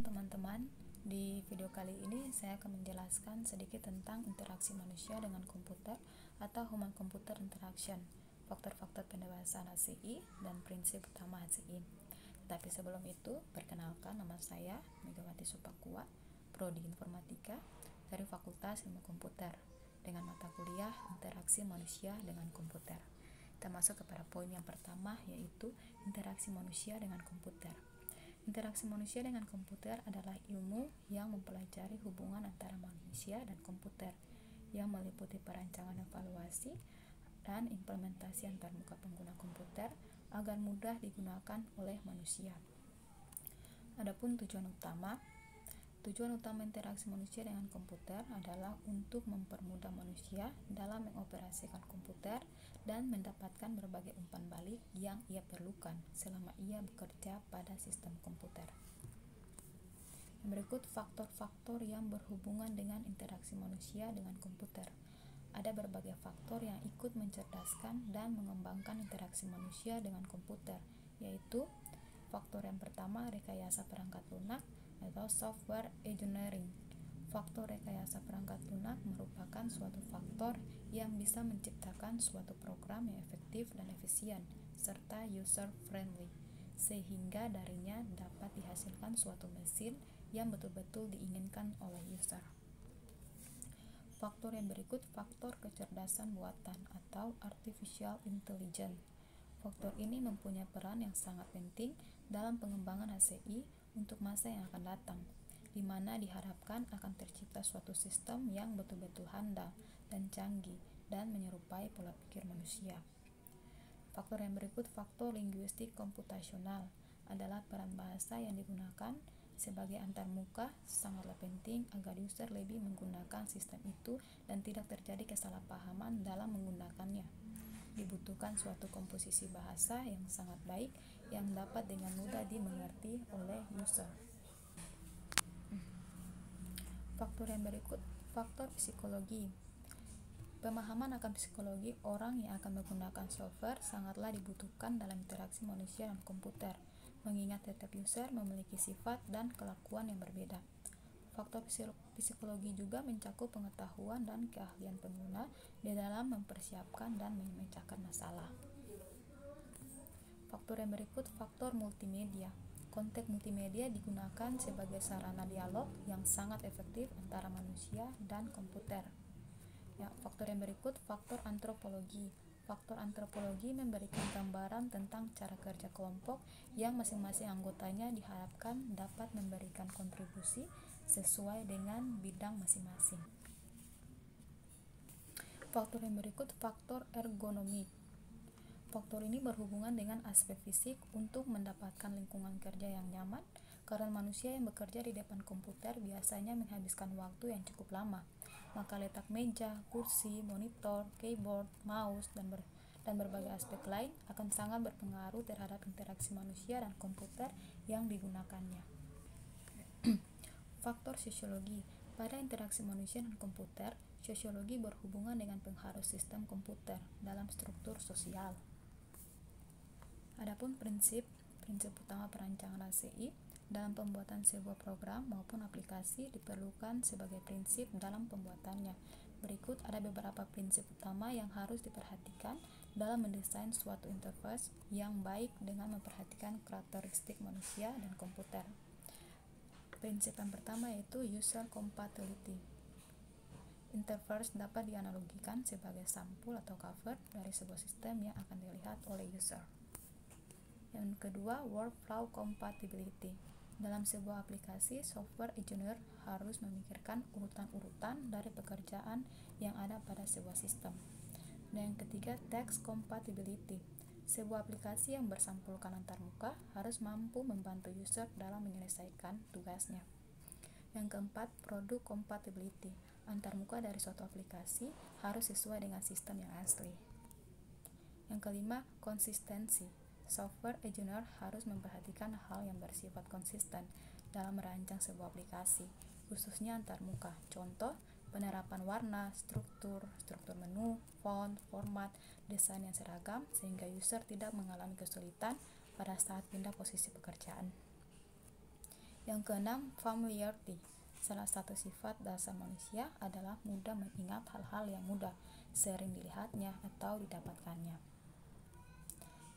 Shalom teman-teman, di video kali ini saya akan menjelaskan sedikit tentang interaksi manusia dengan komputer atau Human Computer Interaction, faktor-faktor pendewasaan HCI, dan prinsip utama HCI. Tapi sebelum itu, perkenalkan nama saya Megawati Supakua, Prodi Informatika dari Fakultas Ilmu Komputer dengan mata kuliah Interaksi Manusia dengan Komputer. Kita masuk kepada poin yang pertama, yaitu interaksi manusia dengan komputer. Interaksi manusia dengan komputer adalah ilmu yang mempelajari hubungan antara manusia dan komputer yang meliputi perancangan evaluasi dan implementasi antarmuka pengguna komputer agar mudah digunakan oleh manusia. Adapun Tujuan utama interaksi manusia dengan komputer adalah untuk mempermudah manusia dalam mengoperasikan komputer dan mendapatkan berbagai umpan balik yang ia perlukan selama ia bekerja pada sistem komputer. Berikut faktor-faktor yang berhubungan dengan interaksi manusia dengan komputer. Ada berbagai faktor yang ikut mencerdaskan dan mengembangkan interaksi manusia dengan komputer, yaitu faktor yang pertama, rekayasa perangkat lunak atau software engineering. Faktor rekayasa perangkat lunak merupakan suatu faktor yang bisa menciptakan suatu program yang efektif dan efisien serta user-friendly, sehingga darinya dapat dihasilkan suatu mesin yang betul-betul diinginkan oleh user. Faktor yang berikut, faktor kecerdasan buatan atau artificial intelligence. Faktor ini mempunyai peran yang sangat penting dalam pengembangan HCI untuk masa yang akan datang, di mana diharapkan akan tercipta suatu sistem yang betul-betul handal dan canggih dan menyerupai pola pikir manusia. Faktor yang berikut, faktor linguistik komputasional, adalah peran bahasa yang digunakan sebagai antarmuka sangatlah penting agar user lebih menggunakan sistem itu dan tidak terjadi kesalahpahaman dalam menggunakannya. Dibutuhkan suatu komposisi bahasa yang sangat baik yang dapat dengan mudah dimengerti oleh user. Faktor yang berikut, faktor psikologi. Pemahaman akan psikologi orang yang akan menggunakan software sangatlah dibutuhkan dalam interaksi manusia dan komputer, mengingat setiap user memiliki sifat dan kelakuan yang berbeda. Faktor psikologi juga mencakup pengetahuan dan keahlian pengguna di dalam mempersiapkan dan memecahkan masalah. Faktor yang berikut, faktor multimedia. Konteks multimedia digunakan sebagai sarana dialog yang sangat efektif antara manusia dan komputer. Faktor yang berikut, faktor antropologi. Faktor antropologi memberikan gambaran tentang cara kerja kelompok yang masing-masing anggotanya diharapkan dapat memberikan kontribusi sesuai dengan bidang masing-masing. Faktor yang berikut, faktor ergonomik. Faktor ini berhubungan dengan aspek fisik untuk mendapatkan lingkungan kerja yang nyaman, karena manusia yang bekerja di depan komputer biasanya menghabiskan waktu yang cukup lama. Maka letak meja, kursi, monitor, keyboard, mouse, dan berbagai aspek lain akan sangat berpengaruh terhadap interaksi manusia dan komputer yang digunakannya. Faktor sosiologi. Pada interaksi manusia dan komputer, sosiologi berhubungan dengan pengaruh sistem komputer dalam struktur sosial. Adapun prinsip utama perancangan HCI dalam pembuatan sebuah program maupun aplikasi diperlukan sebagai prinsip dalam pembuatannya. Berikut ada beberapa prinsip utama yang harus diperhatikan dalam mendesain suatu interface yang baik dengan memperhatikan karakteristik manusia dan komputer. Prinsip yang pertama yaitu user compatibility. Interface dapat dianalogikan sebagai sampul atau cover dari sebuah sistem yang akan dilihat oleh user. Yang kedua, workflow compatibility. Dalam sebuah aplikasi, software engineer harus memikirkan urutan-urutan dari pekerjaan yang ada pada sebuah sistem. Dan yang ketiga, text compatibility. Sebuah aplikasi yang bersampulkan antarmuka harus mampu membantu user dalam menyelesaikan tugasnya. Yang keempat, product compatibility. Antarmuka dari suatu aplikasi harus sesuai dengan sistem yang asli. Yang kelima, konsistensi. Software engineer harus memperhatikan hal yang bersifat konsisten dalam merancang sebuah aplikasi, khususnya antarmuka. Contoh, penerapan warna, struktur menu, font, format, desain yang seragam sehingga user tidak mengalami kesulitan pada saat pindah posisi pekerjaan. Yang keenam, familiarity. Salah satu sifat dasar manusia adalah mudah mengingat hal-hal yang mudah, sering dilihatnya atau didapatkannya.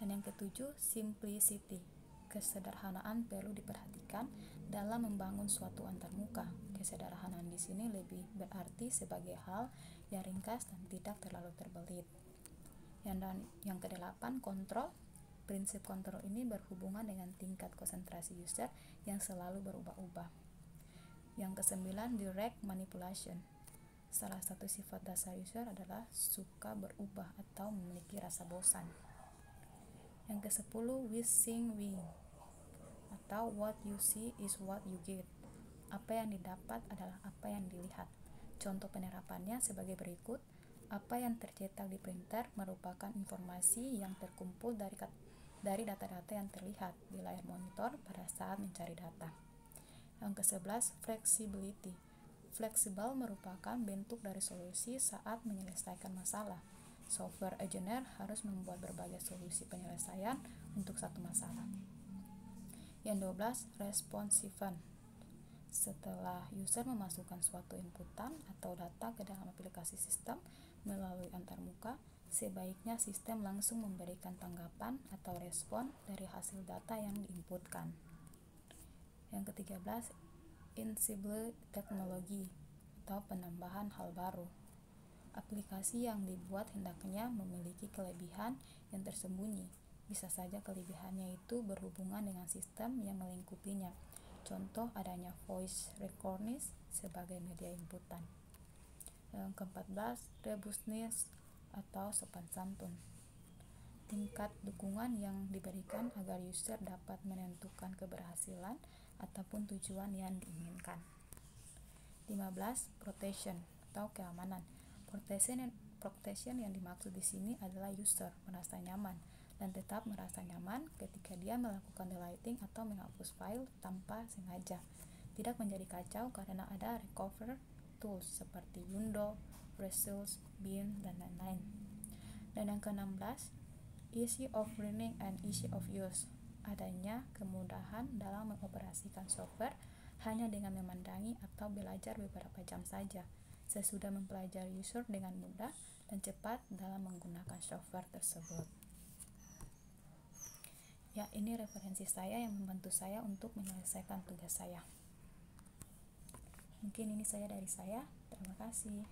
Dan yang ketujuh, simplicity. Kesederhanaan perlu diperhatikan dalam membangun suatu antarmuka. Kesederhanaan di sini lebih berarti sebagai hal yang ringkas dan tidak terlalu terbelit. Yang kedelapan, kontrol. Prinsip kontrol ini berhubungan dengan tingkat konsentrasi user yang selalu berubah-ubah. Yang kesembilan, direct manipulation. Salah satu sifat dasar user adalah suka berubah atau memiliki rasa bosan. Yang ke-10, wishing wing, atau what you see is what you get. Apa yang didapat adalah apa yang dilihat. Contoh penerapannya sebagai berikut. Apa yang tercetak di printer merupakan informasi yang terkumpul dari data-data yang terlihat di layar monitor pada saat mencari data. Yang ke-11, flexibility. Fleksibel merupakan bentuk dari solusi saat menyelesaikan masalah. Software engineer harus membuat berbagai solusi penyelesaian untuk satu masalah. Yang 12, responsiveness. Setelah user memasukkan suatu inputan atau data ke dalam aplikasi sistem melalui antarmuka, sebaiknya sistem langsung memberikan tanggapan atau respon dari hasil data yang diinputkan. Yang ke-13, ensemble teknologi atau penambahan hal baru. Aplikasi yang dibuat hendaknya memiliki kelebihan yang tersembunyi. Bisa saja kelebihannya itu berhubungan dengan sistem yang melingkupinya. Contoh adanya voice recognition sebagai media inputan. Yang ke-14, robustness atau sopan santun. Tingkat dukungan yang diberikan agar user dapat menentukan keberhasilan ataupun tujuan yang diinginkan. 15, protection atau keamanan. Protection yang dimaksud di sini adalah user merasa nyaman dan tetap merasa nyaman ketika dia melakukan deleting atau menghapus file tanpa sengaja. Tidak menjadi kacau karena ada recover tools seperti Undo, Results, Bin, dan lain-lain. Dan yang ke-16, easy of learning and easy of use. Adanya kemudahan dalam mengoperasikan software hanya dengan memandangi atau belajar beberapa jam saja. Sesudah mempelajari user dengan mudah dan cepat dalam menggunakan software tersebut. Ya, ini referensi saya yang membantu saya untuk menyelesaikan tugas saya. Mungkin ini saja dari saya. Terima kasih.